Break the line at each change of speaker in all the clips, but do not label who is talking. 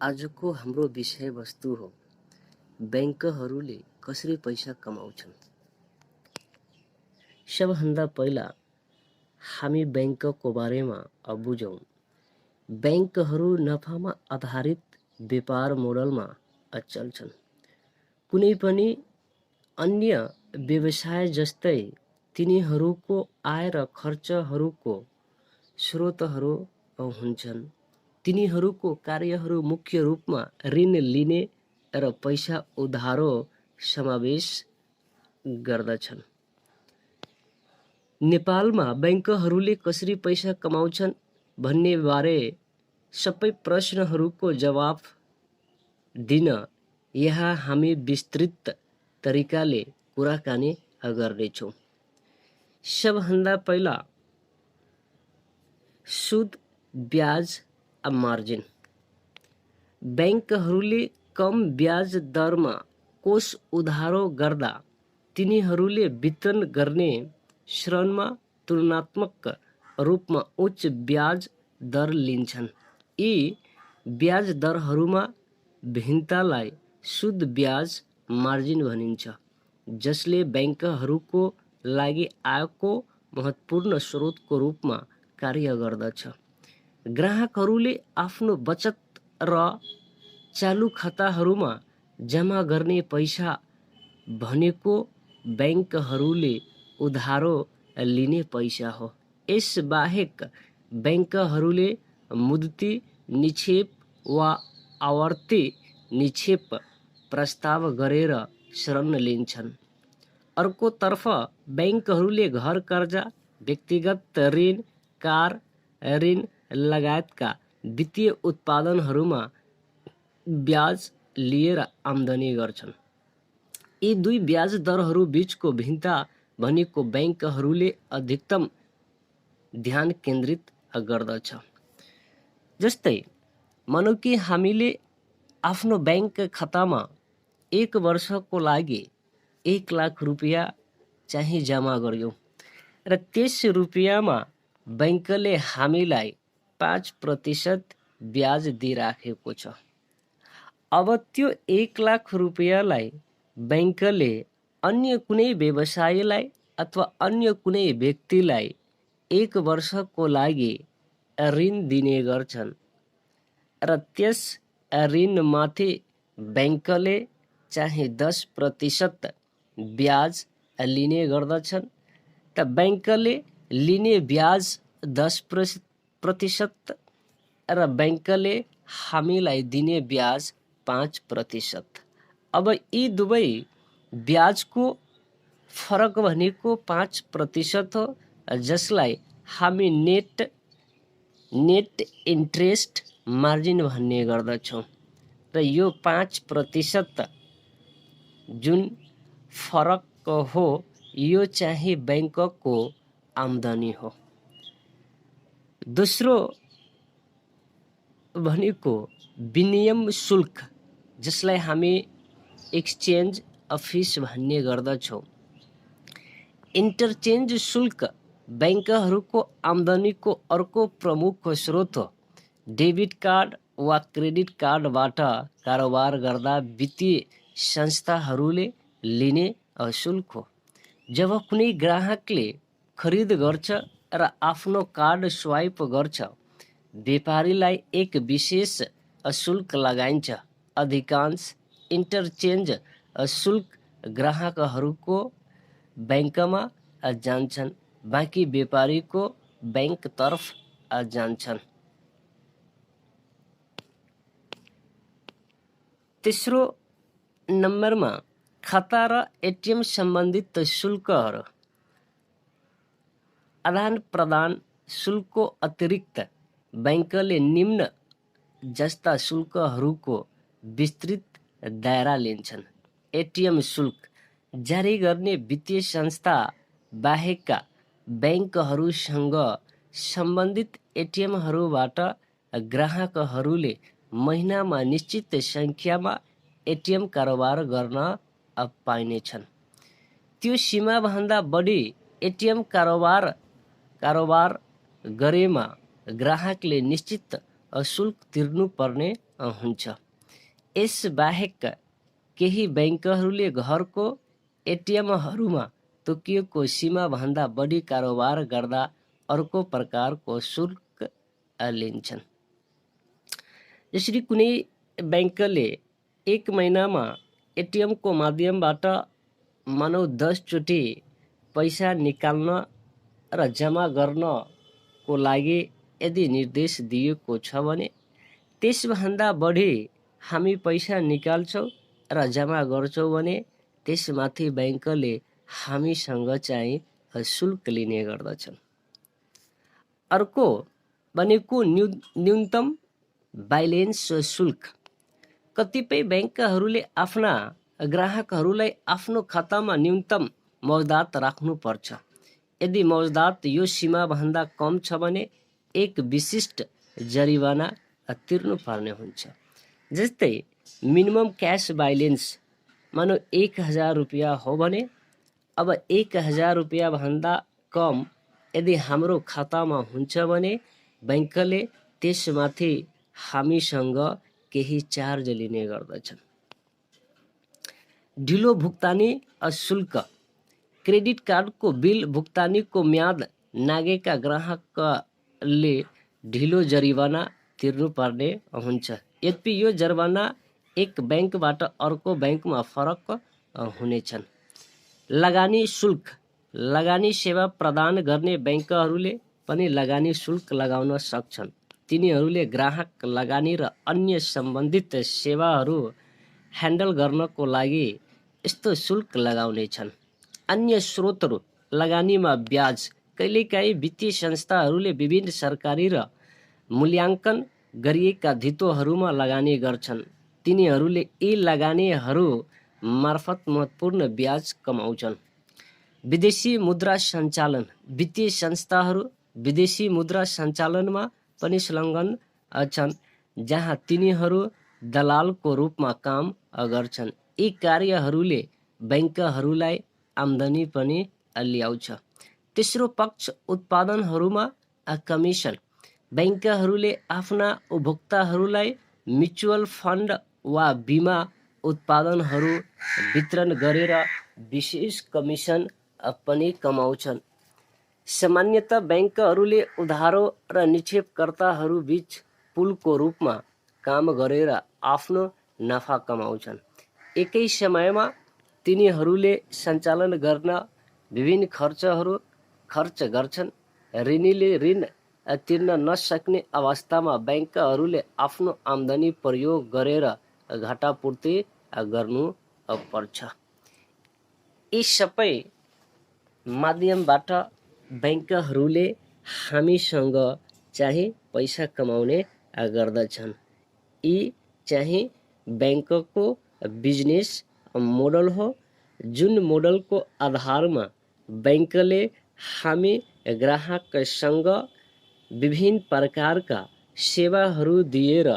आजको हाम्रो विषयवस्तु हो बैंकहरूले कसरी पैसा कमाउँछन्। सबभन्दा पहिला हामी बैंकको बारेमा बुझौँ। बैंकहरू नफामा आधारित व्यापार मोडलमा चल्छन्। कुनै पनि अन्य व्यवसाय जस्तै तिनीहरूको आय र खर्चहरूको स्रोतहरू हुन्छन्। तिनीहरूको कार्यहरू मुख्य रूपमा ऋण लिने र पैसा उधारो समावेश गर्दछन्। नेपालमा बैंकहरूले कसरी पैसा कमाउँछन् भन्ने बारे सबै प्रश्नहरूको जवाफ दिन यहाँ हामी विस्तृत तरिकाले कुराकानी गर्नेछौँ। सबभन्दा पहिला सुद ब्याज मार्जिन। बैंकहरूले कम ब्याज दरमा कोष उधारो गर्दा तिनीहरूले वितरण गर्ने ऋणमा तुलनात्मक रूपमा उच्च ब्याज दर लिन्छन्। यी ब्याज दरहरूमा भिन्नतालाई सुद ब्याज मार्जिन भनिन्छ, जसले बैंकहरूको लागि आयको महत्त्वपूर्ण स्रोतको रूपमा कार्य गर्दछ। ग्राहकहरूले आफ्नो बचत र चालू खाताहरूमा जम्मा गर्ने पैसा भनेको बैंकहरूले उधारो लिने पैसा हो। यसबाहेक बैंकहरूले मुद्दती निक्षेप वा आवर्ती निक्षेप प्रस्ताव गरेर ऋण लिन्छन्। अर्कोतर्फ बैंकहरूले घर कर्जा, व्यक्तिगत ऋण, कार ऋण लगायतका वित्तीय उत्पादनहरूमा ब्याज लिएर आम्दानी गर्छन्। यी दुई ब्याज दरहरू बीचको भिन्नता भनेको बैंकहरूले अधिकतम ध्यान केन्द्रित गर्दछ। जस्तै मानौँ कि हामीले आफ्नो बैंक खातामा 1 वर्षको लागि 1 लाख रुपियाँ चाहिँ जम्मा गर्यौँ र त्यस रुपियाँमा बैंकले हामीलाई 5% ब्याज दिइराखेको छ। अब त्यो 1 लाख रुपियाँलाई बैंकले अन्य कुनै व्यवसायीलाई अथवा अन्य कुनै व्यक्तिलाई 1 वर्षको लागि ऋण दिने गर्छन् र त्यस ऋणमाथि बैंकले चाहिँ 10% ब्याज लिने गर्दछन्। त बैंकले लिने ब्याज 10% र बैंकले हामीलाई दिने ब्याज 5%। अब यी दुवै ब्याजको फरक भनेको 5% हो, जसलाई हामी नेट इन्ट्रेस्ट मार्जिन भन्ने गर्दछौँ। र यो 5% जुन फरक हो, यो चाहिँ बैंकको आम्दानी हो। दोस्रो भनेको विनिमय शुल्क, जसलाई हामी एक्सचेन्ज अफिस भन्ने गर्दछौँ। इन्टरचेन्ज शुल्क बैंकहरूको आम्दानीको अर्को प्रमुख स्रोत हो। डेबिट कार्ड वा क्रेडिट कार्डबाट कारोबार गर्दा वित्तीय संस्थाहरूले लिने शुल्क हो। जब कुनै ग्राहकले खरिद गर्छ र आफ्नो कार्ड स्वाइप गर्छ, व्यापारीलाई एक विशेष शुल्क लगाइन्छ। अधिकांश इन्टरचेन्ज शुल्क ग्राहकहरूको बैंकमा जान्छन्, बाँकी व्यापारीको बैंकतर्फ जान्छन्। तेस्रो नम्बरमा खाता र एटिएम सम्बन्धित शुल्कहरू। आदान प्रदान शुल्कको अतिरिक्त बैंकले निम्न जस्ता शुल्कहरूको विस्तृत दायरा लिन्छन्। एटिएम शुल्क जारी गर्ने वित्तीय संस्था बाहेकका बैंकहरूसँग सम्बन्धित एटिएमहरूबाट ग्राहकहरूले महिनामा निश्चित सङ्ख्यामा एटिएम कारोबार गर्न पाइनेछन्। त्यो सीमाभन्दा बढी एटिएम कारोबार गरेमा ग्राहकले निश्चित शुल्क तिर्नुपर्ने हुन्छ। यस बाहेक केही बैंकहरूले घरको एटिएमहरूमा तोकिएको सीमाभन्दा बढी कारोबार गर्दा अर्को प्रकारको शुल्क लिन्छन्। जसरी कुनै बैंकले एक महिनामा एटिएमको माध्यमबाट मानौ 10 चोटि पैसा निकाल्न र जम्मा गर्नको लागि यदि निर्देश दिएको छ भने त्यसभन्दा बढी हामी पैसा निकाल्छौँ र जम्मा गर्छौँ भने त्यसमाथि बैंकले हामीसँग चाहिँ शुल्क लिने गर्दछन्। अर्को भनेको न्यूनतम बैलेन्स शुल्क। कतिपय बैंकहरूले आफ्ना ग्राहकहरूलाई आफ्नो खातामा न्यूनतम मौजदात राख्नुपर्छ। यदि मौजदात यो सीमाभन्दा कम छ भने एक विशिष्ट जरिवाना तिर्नुपर्ने हुन्छ। जस्तै मिनिमम क्यास बैलेन्स मानौ 1000 रुपियाँ हो भने अब 1000 रुपियाँ भन्दा कम यदि हाम्रो खातामा हुन्छ भने बैंकले त्यसमाथि हामीसँग केही चार्ज लिने गर्दछन्। ढिलो भुक्तानी शुल्क। क्रेडिट कार्डको बिल भुक्तानीको म्याद नागेका ग्राहकले ढिलो जरिवाना तिर्नुपर्ने हुन्छ। यद्यपि यो जरिवाना एक बैंकबाट अर्को बैंकमा फरक हुनेछन्। लगानी शुल्क। लगानी सेवा प्रदान गर्ने बैंकहरूले पनि लगानी शुल्क लगाउन सक्छन्। तिनीहरूले ग्राहक लगानी र अन्य सम्बन्धित सेवाहरू ह्यान्डल गर्नको लागि यस्तो शुल्क लगाउनेछन्। अन्य स्रोतहरू लगानीमा ब्याज। कहिलेकाहीँ वित्तीय संस्थाहरूले विभिन्न सरकारी र मूल्याङ्कन गरिएका धितोहरूमा लगानी गर्छन्। तिनीहरूले यी लगानीहरू मार्फत महत्त्वपूर्ण ब्याज कमाउँछन्। विदेशी मुद्रा सञ्चालन। वित्तीय संस्थाहरू विदेशी मुद्रा सञ्चालनमा पनि संलग्न छन्, जहाँ तिनीहरू दलालको रूपमा काम गर्छन्। यी कार्यहरूले बैंकहरूलाई आम्दानी पनि ल्याउँछ। तेस्रो पक्ष उत्पादनहरूमा कमिसन। बैंकहरूले आफ्ना उपभोक्ताहरूलाई म्युचुअल फन्ड वा बिमा उत्पादनहरू वितरण गरेर विशेष कमिसन पनि कमाउँछन्। सामान्यतः बैंकहरूले उधारो र निक्षेपकर्ताहरू बीच पुलको रूपमा काम गरेर आफ्नो नाफा कमाउँछन्। एकै समयमा तिनीहरूले सञ्चालन गर्न विभिन्न खर्चहरू खर्च गर्छन्। ऋणीले ऋण तिर्न नसक्ने अवस्थामा बैंकहरूले आफ्नो आम्दानी प्रयोग गरेर घाटापूर्ति गर्नु पर्छ। यी सबै माध्यमबाट बैंकहरूले हामीसँग चाहिँ पैसा कमाउने गर्दछन्। यी चाहिँ बैंकको बिजनेस मोडल हो, जुन मोडलको आधारमा बैंकले हामी ग्राहकसँग विभिन्न प्रकारका सेवाहरू दिएर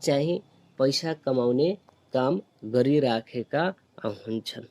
चाहिँ पैसा कमाउने काम गरिराखेका हुन्छन्।